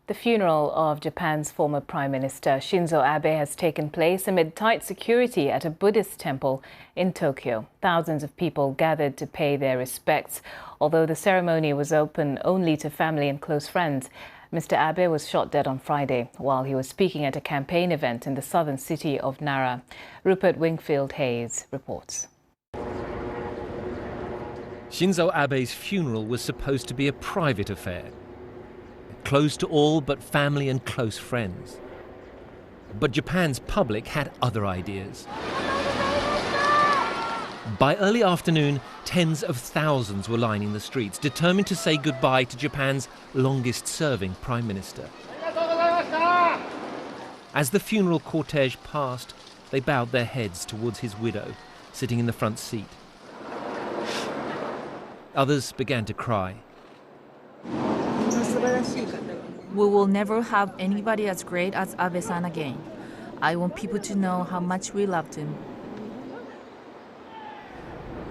The funeral of Japan's former Prime Minister Shinzo Abe has taken place amid tight security at a Buddhist temple in Tokyo. Thousands of people gathered to pay their respects, although the ceremony was open only to family and close friends. Mr. Abe was shot dead on Friday while he was speaking at a campaign event in the southern city of Nara. Rupert Wingfield-Hayes reports. Shinzo Abe's funeral was supposed to be a private affair, closed to all but family and close friends. But Japan's public had other ideas. By early afternoon, tens of thousands were lining the streets, determined to say goodbye to Japan's longest-serving Prime Minister. As the funeral cortege passed, they bowed their heads towards his widow, sitting in the front seat. Others began to cry. We will never have anybody as great as Abe-san again. I want people to know how much we loved him.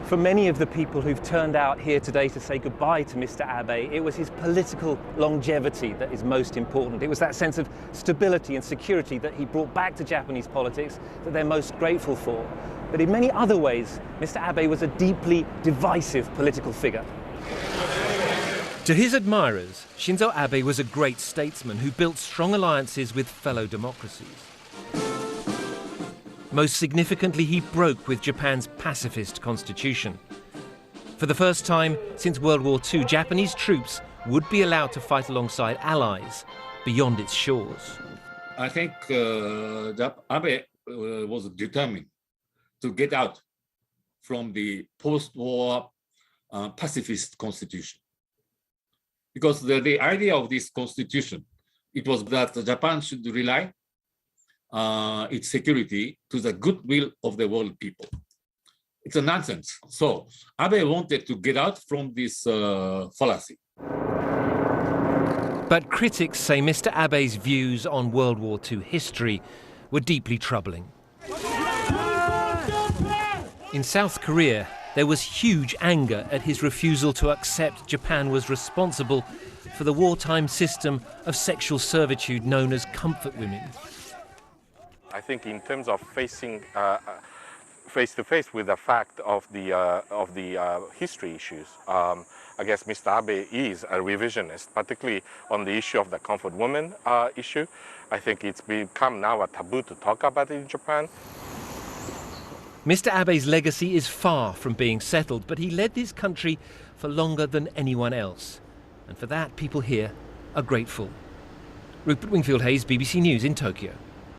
For many of the people who've turned out here today to say goodbye to Mr. Abe, it was his political longevity that is most important. It was that sense of stability and security that he brought back to Japanese politics that they're most grateful for. But in many other ways, Mr. Abe was a deeply divisive political figure. To his admirers, Shinzo Abe was a great statesman who built strong alliances with fellow democracies. Most significantly, he broke with Japan's pacifist constitution. For the first time since World War II, Japanese troops would be allowed to fight alongside allies beyond its shores. I think Abe was determined to get out from the post-war pacifist constitution. Because the idea of this constitution, it was that Japan should rely its security to the goodwill of the world people. It's a nonsense. So Abe wanted to get out from this fallacy. But critics say Mr. Abe's views on World War II history were deeply troubling. In South Korea, there was huge anger at his refusal to accept Japan was responsible for the wartime system of sexual servitude known as comfort women. I think in terms of facing face-to-face with the fact of the history issues, I guess Mr. Abe is a revisionist, particularly on the issue of the comfort woman issue. I think it's become now a taboo to talk about it in Japan. Mr. Abe's legacy is far from being settled, but he led this country for longer than anyone else. And for that, people here are grateful. Rupert Wingfield-Hayes, BBC News in Tokyo.